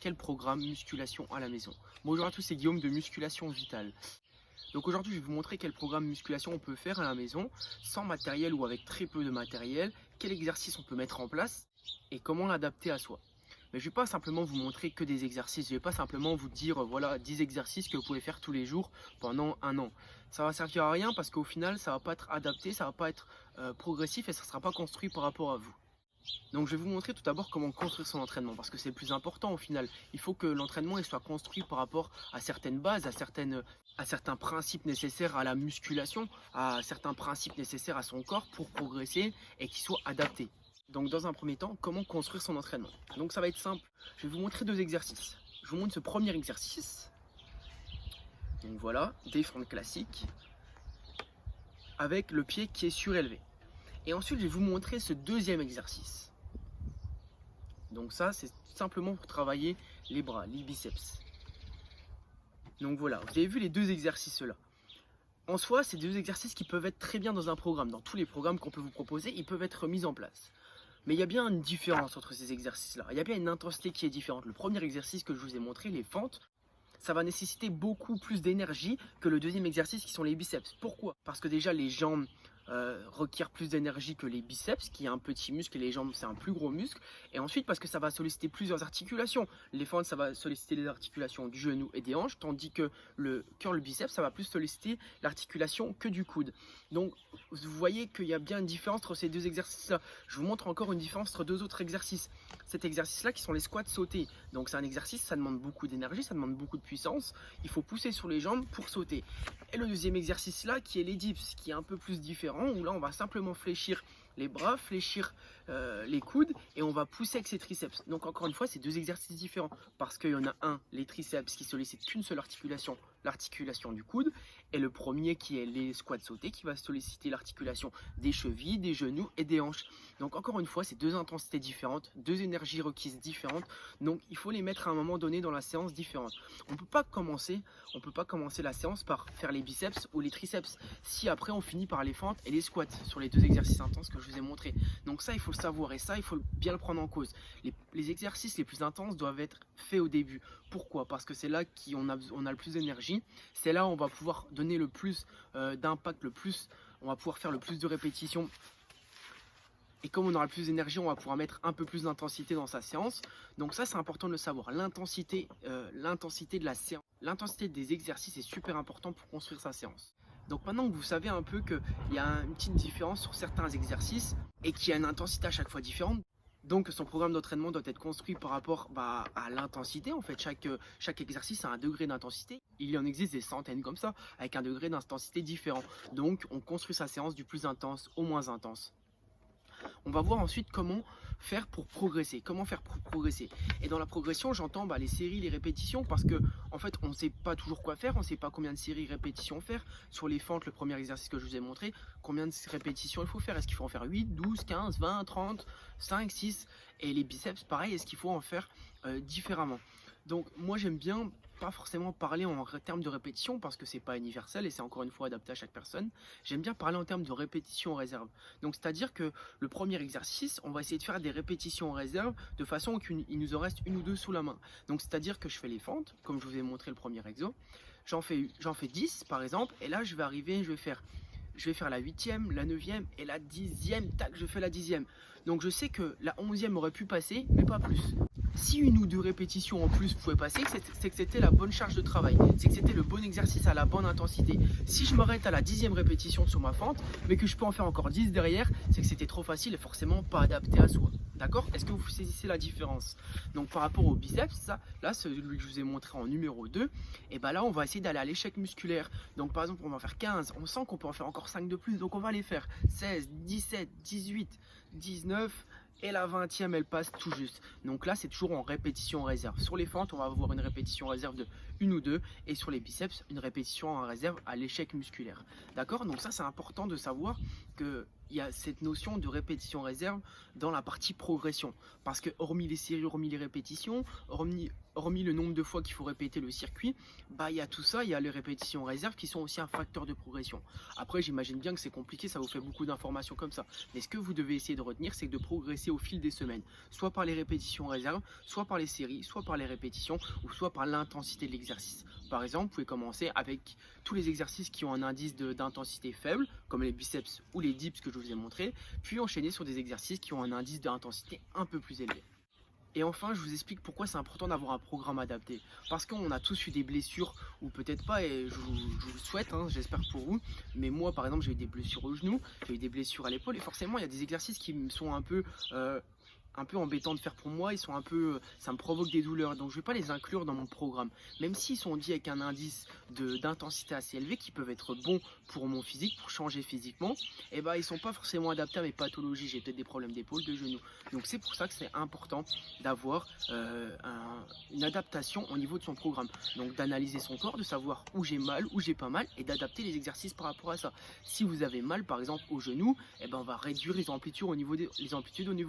quel programme musculation à la maison. Bonjour à tous, c'est Guillaume de Musculation Vitale. Donc aujourd'hui je vais vous montrer quel programme musculation on peut faire à la maison, sans matériel ou avec très peu de matériel, quel exercice on peut mettre en place et comment l'adapter à soi. Mais je ne vais pas simplement vous montrer que des exercices, je ne vais pas simplement vous dire voilà 10 exercices que vous pouvez faire tous les jours pendant un an. Ça va servir à rien parce qu'au final ça ne va pas être adapté, ça ne va pas être progressif et ça ne sera pas construit par rapport à vous. Donc je vais vous montrer tout d'abord comment construire son entraînement parce que c'est le plus important au final. Il faut que l'entraînement soit construit par rapport à certaines bases, à certains principes nécessaires à la musculation, à certains principes nécessaires à son corps pour progresser et qu'il soit adapté. Donc dans un premier temps, comment construire son entraînement. Donc ça va être simple, je vais vous montrer deux exercices. Je vous montre ce premier exercice. Donc voilà, des fentes classiques avec le pied qui est surélevé. Et ensuite, je vais vous montrer ce deuxième exercice. Donc ça, c'est simplement pour travailler les bras, les biceps. Donc voilà, vous avez vu les deux exercices là. En soi, c'est deux exercices qui peuvent être très bien dans un programme. Dans tous les programmes qu'on peut vous proposer, ils peuvent être mis en place. Mais il y a bien une différence entre ces exercices-là. Il y a bien une intensité qui est différente. Le premier exercice que je vous ai montré, les fentes, ça va nécessiter beaucoup plus d'énergie que le deuxième exercice qui sont les biceps. Pourquoi? Parce que déjà les jambes requièrent plus d'énergie que les biceps, qui est un petit muscle, et les jambes c'est un plus gros muscle. Et ensuite parce que ça va solliciter plusieurs articulations. Les fentes ça va solliciter les articulations du genou et des hanches, tandis que le curl biceps ça va plus solliciter l'articulation que du coude. Donc vous voyez qu'il y a bien une différence entre ces deux exercices là. Je vous montre encore une différence entre deux autres exercices. Cet exercice là qui sont les squats sautés. Donc c'est un exercice, ça demande beaucoup d'énergie, ça demande beaucoup de puissance. Il faut pousser sur les jambes pour sauter. Et le deuxième exercice là qui est les dips, qui est un peu plus différent, où là on va simplement fléchir les bras, fléchir les coudes et on va pousser avec ses triceps. Donc encore une fois c'est deux exercices différents parce qu'il y en a un, les triceps qui sollicitent qu'une seule articulation, l'articulation du coude, et le premier qui est les squats sautés qui va solliciter l'articulation des chevilles, des genoux et des hanches. Donc encore une fois c'est deux intensités différentes, deux énergies requises différentes, donc il faut les mettre à un moment donné dans la séance différente. On peut pas commencer la séance par faire les biceps ou les triceps si après on finit par les fentes et les squats sur les deux exercices intenses que je vous ai montré. Donc ça il faut le savoir et ça il faut bien le prendre en cause. Les exercices les plus intenses doivent être faits au début. Pourquoi? Parce que c'est là qu'on a le plus d'énergie, c'est là où on va pouvoir donner le plus d'impact, on va pouvoir faire le plus de répétitions. Et comme on aura le plus d'énergie, on va pouvoir mettre un peu plus d'intensité dans sa séance. Donc ça, c'est important de le savoir. L'intensité de la séance, l'intensité des exercices est super important pour construire sa séance. Donc maintenant que vous savez un peu qu'il y a une petite différence sur certains exercices et qu'il y a une intensité à chaque fois différente, donc son programme d'entraînement doit être construit par rapport à l'intensité. En fait, chaque exercice a un degré d'intensité. Il y en existe des centaines comme ça, avec un degré d'intensité différent. Donc on construit sa séance du plus intense au moins intense. On va voir ensuite comment faire pour progresser. Et dans la progression, j'entends les séries, les répétitions, parce que en fait, on ne sait pas toujours quoi faire, on ne sait pas combien de séries, répétitions faire. Sur les fentes, le premier exercice que je vous ai montré, combien de répétitions il faut faire. Est-ce qu'il faut en faire 8, 12, 15, 20, 30, 5, 6? Et les biceps, pareil, est-ce qu'il faut en faire différemment? Donc moi j'aime bien pas forcément parler en termes de répétition parce que c'est pas universel et c'est encore une fois adapté à chaque personne. J'aime bien parler en termes de répétition en réserve. Donc c'est à dire que le premier exercice, on va essayer de faire des répétitions en réserve de façon qu'il nous en reste une ou deux sous la main. Donc c'est à dire que je fais les fentes comme je vous ai montré le premier exo, j'en fais 10 par exemple, et là je vais faire la 8e, la 9e et la 10e, tac, je fais la 10e. Donc je sais que la 11e aurait pu passer, mais pas plus. Si une ou deux répétitions en plus pouvaient passer, c'est que c'était la bonne charge de travail, c'est que c'était le bon exercice à la bonne intensité. Si je m'arrête à la 10e répétition sur ma fente, mais que je peux en faire encore 10 derrière, c'est que c'était trop facile et forcément pas adapté à soi. D'accord? Est-ce que vous saisissez la différence? Donc par rapport au biceps, là celui que je vous ai montré en numéro 2, et là on va essayer d'aller à l'échec musculaire. Donc par exemple on va en faire 15, on sent qu'on peut en faire encore 5 de plus, donc on va les faire 16, 17, 18, 19 et la 20e elle passe tout juste. Donc là c'est toujours en répétition en réserve. Sur les fentes on va avoir une répétition en réserve de 1 ou 2 et sur les biceps une répétition en réserve à l'échec musculaire. D'accord? Donc ça c'est important de savoir que il y a cette notion de répétition réserve dans la partie progression. Parce que hormis les séries, hormis les répétitions, hormis le nombre de fois qu'il faut répéter le circuit, il y a tout ça, il y a les répétitions réserves qui sont aussi un facteur de progression. Après, j'imagine bien que c'est compliqué, ça vous fait beaucoup d'informations comme ça. Mais ce que vous devez essayer de retenir, c'est de progresser au fil des semaines. Soit par les répétitions réserves, soit par les séries, soit par les répétitions, ou soit par l'intensité de l'exercice. Par exemple, vous pouvez commencer avec tous les exercices qui ont un indice d'intensité faible, comme les biceps ou les dips que je vous ai montré, puis enchaîner sur des exercices qui ont un indice d'intensité un peu plus élevé. Et enfin, je vous explique pourquoi c'est important d'avoir un programme adapté. Parce qu'on a tous eu des blessures, ou peut-être pas, et je vous le souhaite, j'espère pour vous. Mais moi, par exemple, j'ai eu des blessures au genou, j'ai eu des blessures à l'épaule, et forcément, il y a des exercices qui me sont un peu embêtants de faire pour moi, ça me provoque des douleurs, donc je ne vais pas les inclure dans mon programme. Même s'ils sont dits avec un indice d'intensité assez élevé, qui peuvent être bons pour mon physique, pour changer physiquement, ils ne sont pas forcément adaptés à mes pathologies. J'ai peut-être des problèmes d'épaule, de genoux. Donc c'est pour ça que c'est important d'avoir une adaptation au niveau de son programme. Donc d'analyser son corps, de savoir où j'ai mal, où j'ai pas mal, et d'adapter les exercices par rapport à ça. Si vous avez mal, par exemple, au genou, on va réduire les amplitudes au niveau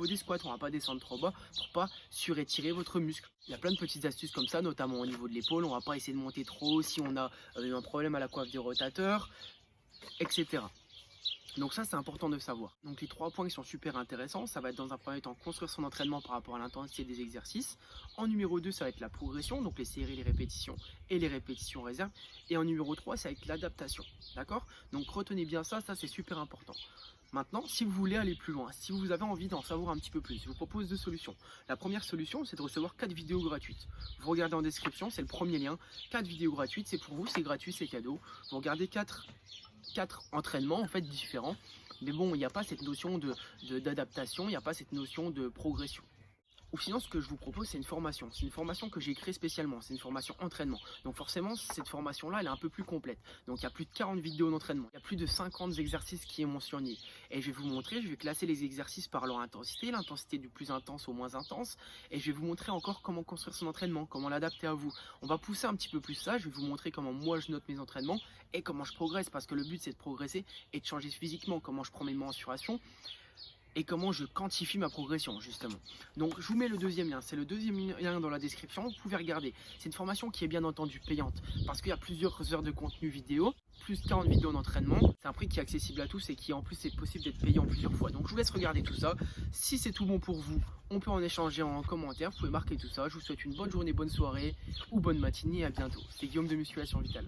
des squats. On va pas descendre trop bas pour pas surétirer votre muscle. Il y a plein de petites astuces comme ça, notamment au niveau de l'épaule. On va pas essayer de monter trop haut si on a un problème à la coiffe des rotateurs, etc. Donc ça, c'est important de savoir. Donc les 3 points qui sont super intéressants, ça va être dans un premier temps construire son entraînement par rapport à l'intensité des exercices. En numéro 2, ça va être la progression, donc les séries, les répétitions et les répétitions réserves. Et en numéro 3, ça va être l'adaptation. D'accord? Donc retenez bien ça c'est super important. Maintenant, si vous voulez aller plus loin, si vous avez envie d'en savoir un petit peu plus, je vous propose 2 solutions. La première solution, c'est de recevoir 4 vidéos gratuites. Vous regardez en description, c'est le premier lien. 4 vidéos gratuites, c'est pour vous, c'est gratuit, c'est cadeau. Vous regardez 4 entraînements en fait différents. Mais bon, il n'y a pas cette notion d'adaptation, il n'y a pas cette notion de progression. Ou sinon, ce que je vous propose, c'est une formation. C'est une formation que j'ai créée spécialement. C'est une formation entraînement. Donc forcément, cette formation-là, elle est un peu plus complète. Donc il y a plus de 40 vidéos d'entraînement. Il y a plus de 50 exercices qui est mentionné. Et je vais vous montrer, je vais classer les exercices par leur intensité, l'intensité du plus intense au moins intense. Et je vais vous montrer encore comment construire son entraînement, comment l'adapter à vous. On va pousser un petit peu plus ça. Je vais vous montrer comment moi je note mes entraînements et comment je progresse. Parce que le but, c'est de progresser et de changer physiquement. Comment je prends mes mensurations et comment je quantifie ma progression justement. Donc je vous mets le deuxième lien, c'est le deuxième lien dans la description, vous pouvez regarder. C'est une formation qui est bien entendu payante parce qu'il y a plusieurs heures de contenu vidéo, plus 40 vidéos d'entraînement. C'est un prix qui est accessible à tous et qui en plus est possible d'être payé en plusieurs fois. Donc je vous laisse regarder tout ça. Si c'est tout bon pour vous, on peut en échanger en commentaire, vous pouvez marquer tout ça. Je vous souhaite une bonne journée, bonne soirée ou bonne matinée et à bientôt. C'est Guillaume de Musculation Vitale.